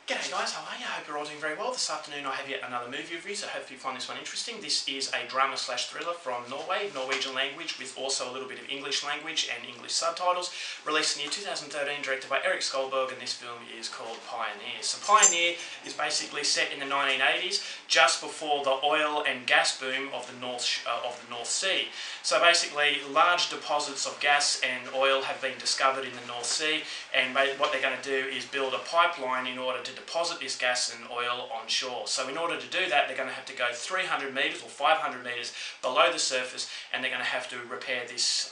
G'day guys, how are you? I hope you're all doing very well. This afternoon I have yet another movie review, so hopefully you find this one interesting. This is a drama/thriller from Norway, Norwegian language, with also a little bit of English language and English subtitles. Released in the year 2013, directed by Erik Skolberg, and this film is called Pioneer. So Pioneer is basically set in the 1980s, just before the oil and gas boom of the North Sea. So basically, large deposits of gas and oil have been discovered in the North Sea, and what they're going to do is build a pipeline in order to deposit this gas and oil on shore. So in order to do that, they're going to have to go 300 metres or 500 metres below the surface, and they're going to have to repair this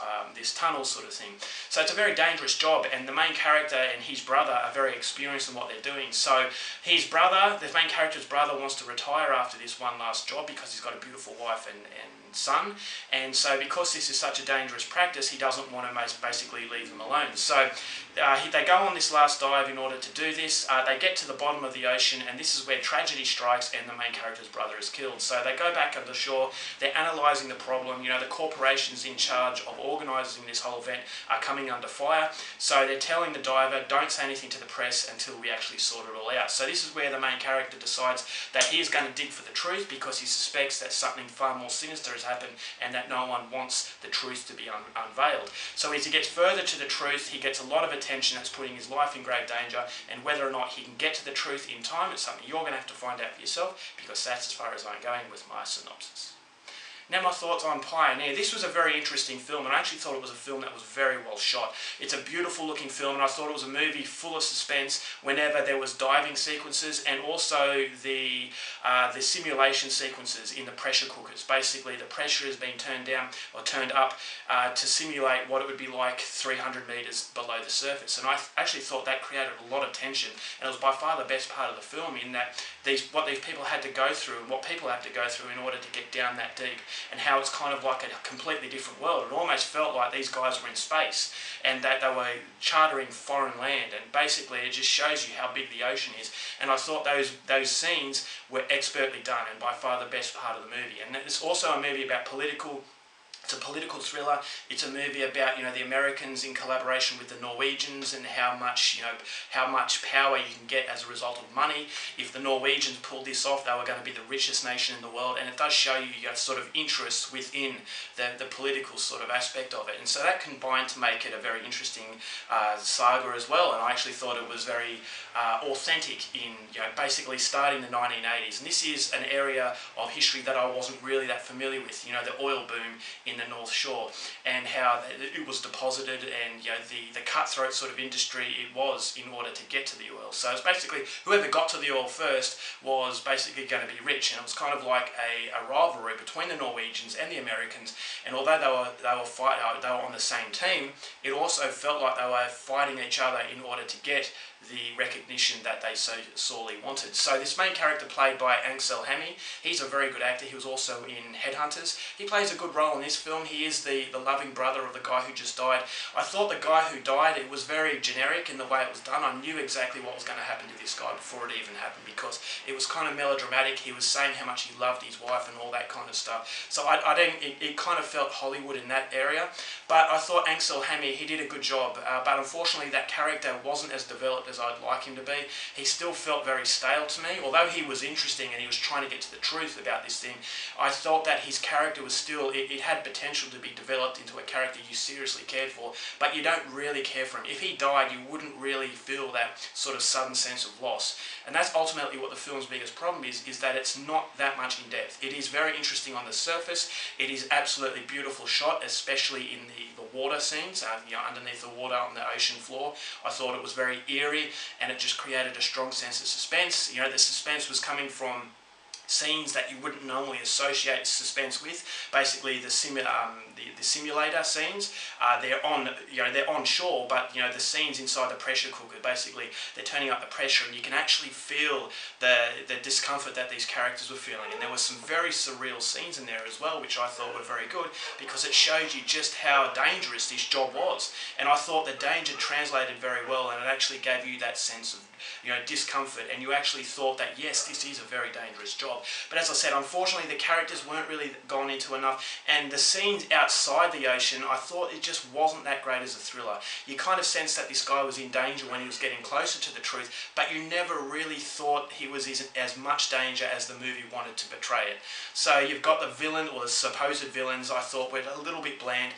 tunnel sort of thing. So it's a very dangerous job, and the main character and his brother are very experienced in what they're doing. So his brother, the main character's brother, wants to retire after this one last job because he's got a beautiful wife and son, and so because this is such a dangerous practice, he doesn't want to basically leave them alone. So they go on this last dive in order to do this. They get to the bottom of the ocean, and this is where tragedy strikes and the main character's brother is killed. So they go back under shore, they're analysing the problem. You know, the corporations in charge of organising this whole event are coming under fire, so they're telling the diver, don't say anything to the press until we actually sort it all out. So this is where the main character decides that he is going to dig for the truth, because he suspects that something far more sinister has happened and that no one wants the truth to be unveiled. So as he gets further to the truth, he gets a lot of attention that's putting his life in grave danger, and whether or not he can get to the truth in time is something you're going to have to find out for yourself, because that's as far as I'm going with my synopsis. Now my thoughts on Pioneer. This was a very interesting film, and I actually thought it was a film that was very well shot. It's a beautiful looking film, and I thought it was a movie full of suspense whenever there was diving sequences, and also the simulation sequences in the pressure cookers. Basically the pressure is being turned down or turned up to simulate what it would be like 300 metres below the surface. And I actually thought that created a lot of tension, and it was by far the best part of the film, in that what these people had to go through, and what people have to go through in order to get down that deep, and how it's kind of like a completely different world. It almost felt like these guys were in space and that they were chartering foreign land, and basically it just shows you how big the ocean is. And I thought those scenes were expertly done, and by far the best part of the movie. And it's also a movie about it's a political thriller. It's a movie about, the Americans in collaboration with the Norwegians, and how much power you can get as a result of money. If the Norwegians pulled this off, they were going to be the richest nation in the world, and it does show you sort of interests within the political sort of aspect of it. And so that combined to make it a very interesting saga as well. And I actually thought it was very authentic in basically starting the 1980s. And this is an area of history that I wasn't really that familiar with. The oil boom in the North Shore, and how it was deposited, and the cutthroat sort of industry it was in order to get to the oil. So it's basically whoever got to the oil first was basically going to be rich, and it was kind of like a rivalry between the Norwegians and the Americans. And although they were on the same team, it also felt like they were fighting each other in order to get the recognition that they so sorely wanted. So this main character, played by Aksel Hennie, he's a very good actor. He was also in Headhunters. He plays a good role in this film. He is the loving brother of the guy who just died. I thought the guy who died, it was very generic in the way it was done. I knew exactly what was going to happen to this guy before it even happened, because it was kind of melodramatic. He was saying how much he loved his wife and all that kind of stuff. So it kind of felt Hollywood in that area. But I thought Aksel Hennie, he did a good job. But unfortunately that character wasn't as developed as I'd like him to be. He still felt very stale to me. Although he was interesting and he was trying to get to the truth about this thing, I thought that his character was still, it had potential to be developed into a character you seriously cared for, but you don't really care for him. If he died, you wouldn't really feel that sort of sudden sense of loss. And that's ultimately what the film's biggest problem is that it's not that much in depth. It is very interesting on the surface. It is absolutely beautiful shot, especially in the water scenes, underneath the water on the ocean floor. I thought it was very eerie, and it just created a strong sense of suspense. The suspense was coming from scenes that you wouldn't normally associate suspense with. Basically the simulator scenes, they're on shore, but the scenes inside the pressure cooker, basically they're turning up the pressure, and you can actually feel the discomfort that these characters were feeling. And there were some very surreal scenes in there as well, which I thought were very good, because it showed you just how dangerous this job was. And I thought the danger translated very well, and it actually gave you that sense discomfort, and you actually thought that yes, this is a very dangerous job. But as I said, unfortunately the characters weren't really gone into enough, and the scenes outside the ocean, I thought it just wasn't that great as a thriller. You kind of sensed that this guy was in danger when he was getting closer to the truth, but you never really thought he was in as much danger as the movie wanted to portray it. So you've got the villain, or the supposed villains, I thought were a little bit bland.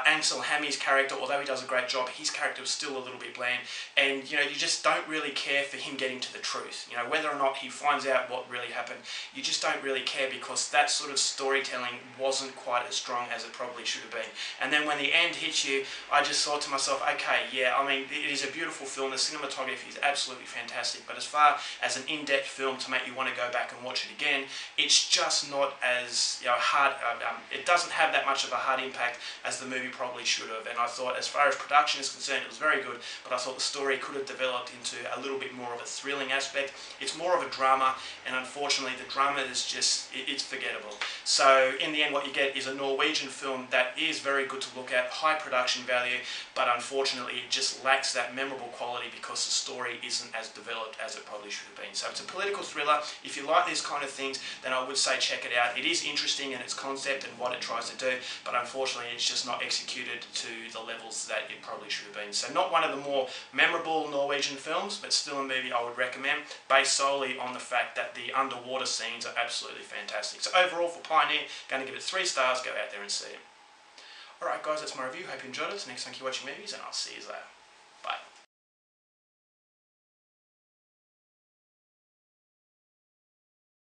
Ansel Hammy's character, although he does a great job, his character was still a little bit bland, and you just don't really care for him getting to the truth. Whether or not he finds out what really happened, you just don't really care, because that sort of storytelling wasn't quite as strong as it probably should have been. And then when the end hits you, I just thought to myself, okay, yeah, I mean, it is a beautiful film, the cinematography is absolutely fantastic, but as far as an in-depth film to make you want to go back and watch it again, it's just not as hard, it doesn't have that much of a hard impact as the movie probably should have. And I thought, as far as production is concerned, it was very good, but I thought the story could have developed into a little bit more of a thrilling aspect. It's more of a drama, and unfortunately the drama is just, it's forgettable. So in the end, what you get is a Norwegian film that is very good to look at, high production value, but unfortunately it just lacks that memorable quality because the story isn't as developed as it probably should have been. So it's a political thriller. If you like these kind of things, then I would say check it out. It is interesting in its concept and what it tries to do, but unfortunately it's just not executed to the levels that it probably should have been. So not one of the more memorable Norwegian films, but still a movie I would recommend, based solely on the fact that the underwater scenes are absolutely fantastic. So overall, for Pioneer, going to give it 3 stars. Go out there and see it. Alright guys, that's my review. Hope you enjoyed it. So next time, keep watching movies, and I'll see you later.